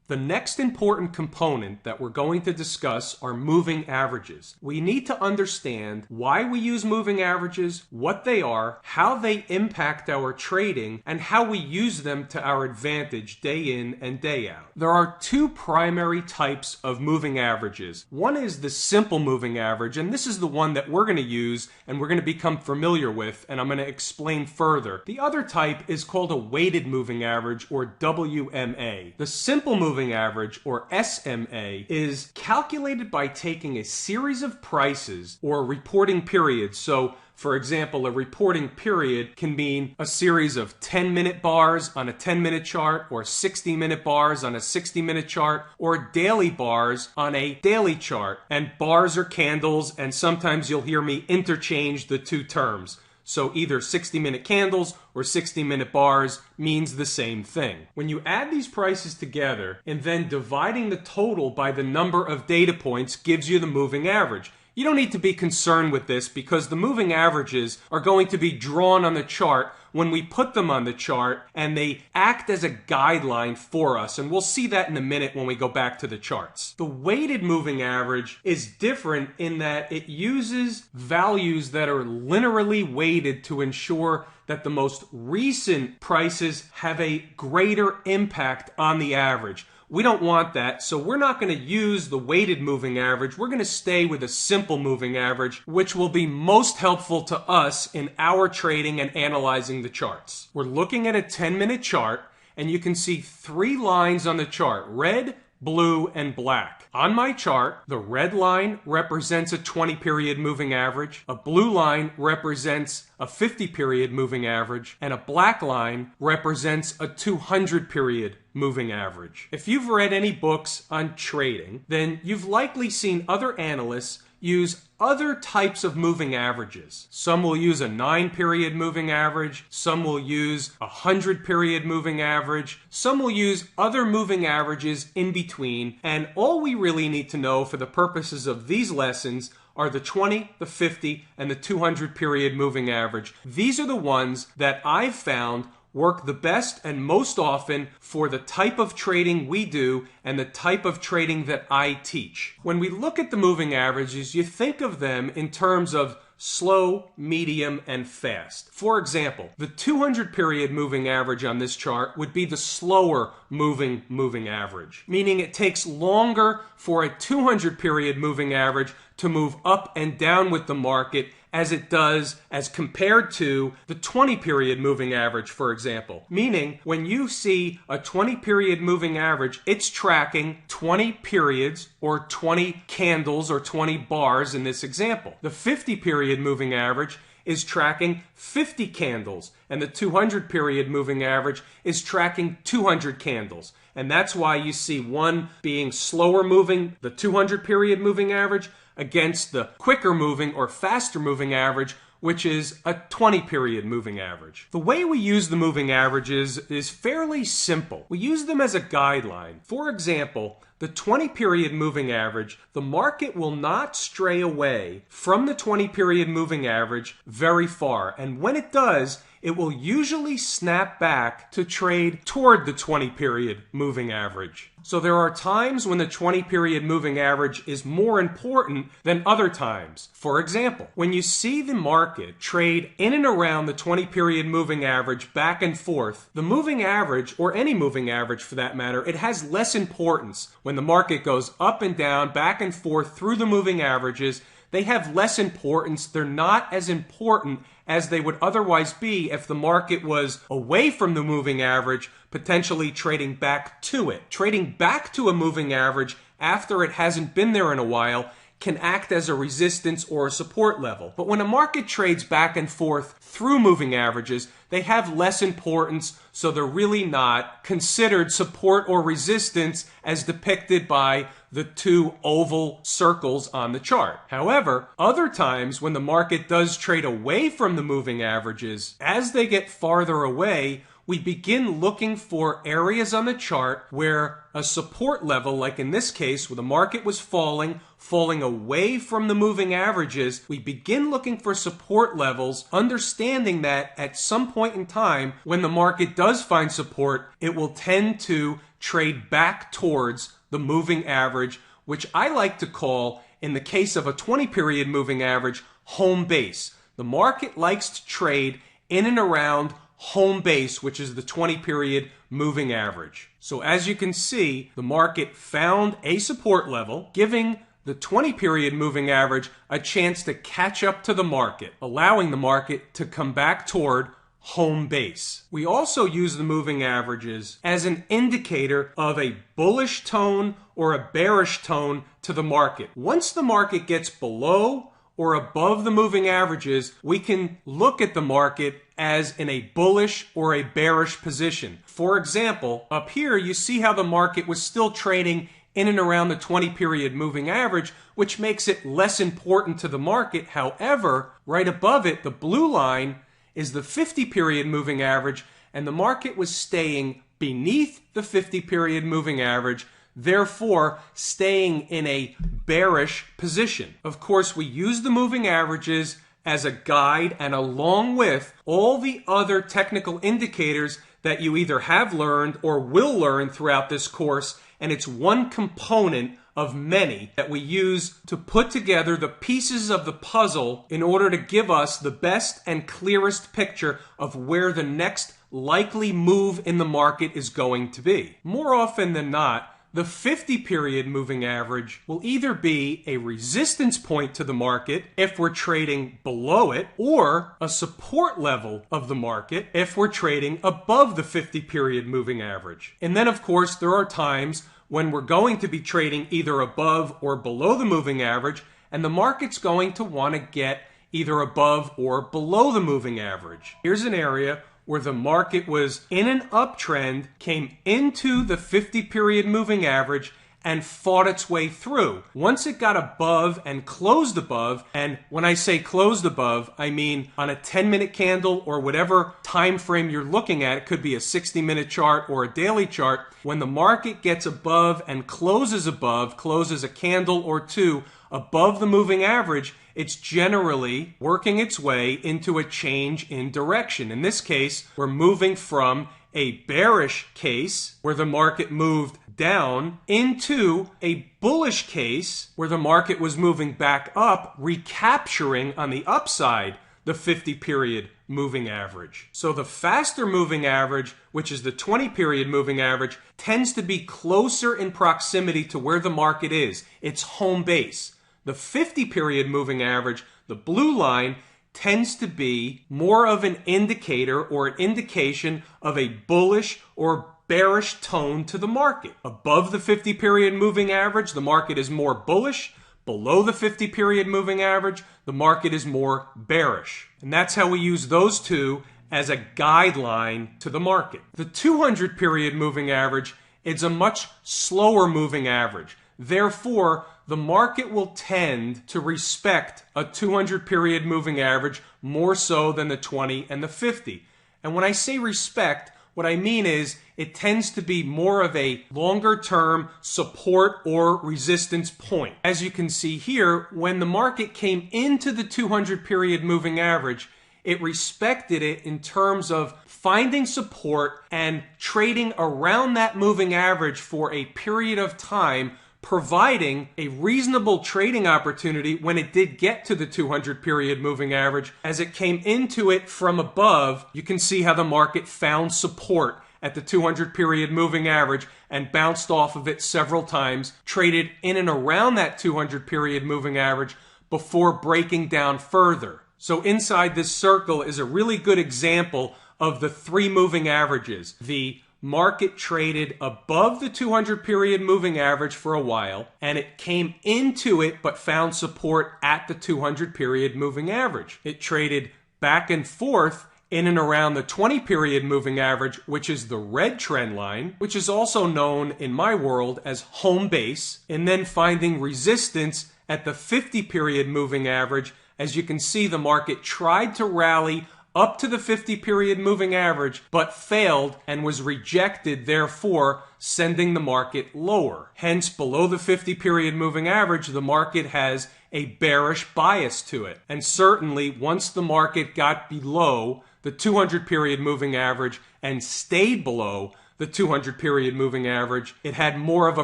The next important component that we're going to discuss are moving averages. We need to understand why we use moving averages, what they are, how they impact our trading, and how we use them to our advantage day in and day out. There are two primary types of moving averages. One is the simple moving average, and this is the one that we're going to use and we're going to become familiar with, and I'm going to explain further. The other type is called a weighted moving average, or WMA. The simple moving average, or SMA, is calculated by taking a series of prices or reporting periods. So, for example, a reporting period can mean a series of 10-minute bars on a 10-minute chart, or 60-minute bars on a 60-minute chart, or daily bars on a daily chart. And bars are candles, and sometimes you'll hear me interchange the two terms. So either 60-minute candles or 60-minute bars means the same thing. When you add these prices together and then dividing the total by the number of data points gives you the moving average. You don't need to be concerned with this because the moving averages are going to be drawn on the chart when we put them on the chart, and they act as a guideline for us, and we'll see that in a minute when we go back to the charts. The weighted moving average is different in that it uses values that are linearly weighted to ensure that the most recent prices have a greater impact on the average. We don't want that, so we're not going to use the weighted moving average. We're going to stay with a simple moving average, which will be most helpful to us in our trading and analyzing the charts. We're looking at a 10-minute chart, and you can see three lines on the chart: red, blue, and black. On my chart, the red line represents a 20-period moving average, a blue line represents a 50-period moving average, and a black line represents a 200-period moving average. If you've read any books on trading, then you've likely seen other analysts use other types of moving averages. Some will use a 9-period moving average, some will use a 100-period moving average, some will use other moving averages in between, and all we really need to know for the purposes of these lessons are the 20, the 50, and the 200-period moving average. These are the ones that I've found work the best and most often for the type of trading we do and the type of trading that I teach. When we look at the moving averages, you think of them in terms of slow, medium, and fast. For example, the 200-period moving average on this chart would be the slower moving average, meaning it takes longer for a 200-period moving average to move up and down with the market as it does as compared to the 20-period moving average, for example. Meaning, when you see a 20-period moving average, it's tracking 20 periods or 20 candles or 20 bars in this example. The 50-period moving average is tracking 50 candles, and the 200-period moving average is tracking 200 candles. And that's why you see one being slower moving, the 200-period moving average, against the quicker moving or faster moving average, which is a 20-period moving average. The way we use the moving averages is fairly simple. We use them as a guideline. For example, the 20-period moving average, the market will not stray away from the 20-period moving average very far. And when it does, it will usually snap back to trade toward the 20-period moving average. So there are times when the 20-period moving average is more important than other times. For example, when you see the market trade in and around the 20-period moving average back and forth, the moving average, or any moving average for that matter, it has less importance. When the market goes up and down, back and forth through the moving averages, they have less importance. They're not as important as they would otherwise be if the market was away from the moving average, potentially trading back to it. Trading back to a moving average after it hasn't been there in a while can act as a resistance or a support level. But when a market trades back and forth through moving averages, they have less importance, so they're really not considered support or resistance as depicted by the two oval circles on the chart. However, other times when the market does trade away from the moving averages, as they get farther away, we begin looking for areas on the chart where a support level, like in this case where the market was falling away from the moving averages, we begin looking for support levels, understanding that at some point in time when the market does find support, it will tend to trade back towards the moving average, which I like to call, in the case of a 20-period moving average, home base. The market likes to trade in and around home base, which is the 20-period moving average. So as you can see, the market found a support level, giving the 20-period moving average a chance to catch up to the market, allowing the market to come back toward home base. We also use the moving averages as an indicator of a bullish tone or a bearish tone to the market. Once the market gets below or above the moving averages, we can look at the market as in a bullish or a bearish position. For example, up here you see how the market was still trading in and around the 20-period moving average, which makes it less important to the market. However, right above it, the blue line is the 50-period moving average, and the market was staying beneath the 50-period moving average, therefore staying in a bearish position. Of course, we use the moving averages as a guide, and along with all the other technical indicators that you either have learned or will learn throughout this course, and it's one component of many that we use to put together the pieces of the puzzle in order to give us the best and clearest picture of where the next likely move in the market is going to be. More often than not, the 50-period moving average will either be a resistance point to the market if we're trading below it, or a support level of the market if we're trading above the 50-period moving average. And then, of course, there are times when we're going to be trading either above or below the moving average, and the market's going to want to get either above or below the moving average. Here's an area where the market was in an uptrend, came into the 50-period moving average, and fought its way through. Once it got above and closed above, and when I say closed above, I mean on a 10-minute candle or whatever time frame you're looking at, it could be a 60-minute chart or a daily chart, when the market gets above and closes a candle or two above the moving average, it's generally working its way into a change in direction. In this case, we're moving from a bearish case where the market moved down into a bullish case where the market was moving back up, recapturing on the upside the 50-period moving average. So the faster moving average, which is the 20-period moving average, tends to be closer in proximity to where the market is. It's home base. The 50-period moving average, the blue line, tends to be more of an indicator or an indication of a bullish or bearish tone to the market. Above the 50-period moving average, the market is more bullish. Below the 50-period moving average, the market is more bearish. And that's how we use those two as a guideline to the market. The 200-period moving average is a much slower moving average. Therefore, the market will tend to respect a 200-period moving average more so than the 20 and the 50. And when I say respect, what I mean is it tends to be more of a longer-term support or resistance point. As you can see here, when the market came into the 200-period moving average, it respected it in terms of finding support and trading around that moving average for a period of time, providing a reasonable trading opportunity when it did get to the 200-period moving average. As it came into it from above, you can see how the market found support at the 200-period moving average and bounced off of it several times, traded in and around that 200-period moving average before breaking down further. So inside this circle is a really good example of the three moving averages. The market traded above the 200-period moving average for a while, and it came into it but found support at the 200-period moving average. It traded back and forth in and around the 20-period moving average, which is the red trend line, which is also known in my world as home base, and then finding resistance at the 50-period moving average. As you can see, the market tried to rally up to the 50-period moving average, but failed and was rejected, therefore sending the market lower. Hence, below the 50-period moving average, the market has a bearish bias to it. And certainly, once the market got below the 200-period moving average and stayed below the 200-period moving average, it had more of a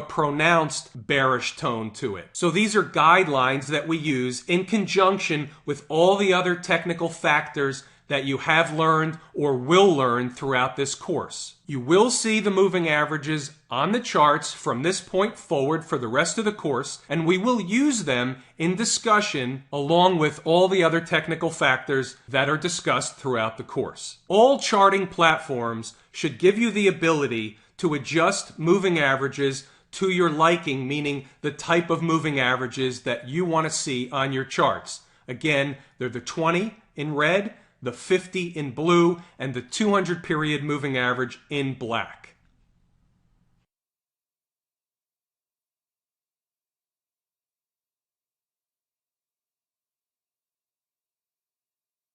pronounced bearish tone to it. So these are guidelines that we use in conjunction with all the other technical factors that you have learned or will learn throughout this course. You will see the moving averages on the charts from this point forward for the rest of the course, and we will use them in discussion along with all the other technical factors that are discussed throughout the course. All charting platforms should give you the ability to adjust moving averages to your liking, meaning the type of moving averages that you want to see on your charts. Again, they're the 20 in red, the 50 in blue, and the 200-period moving average in black.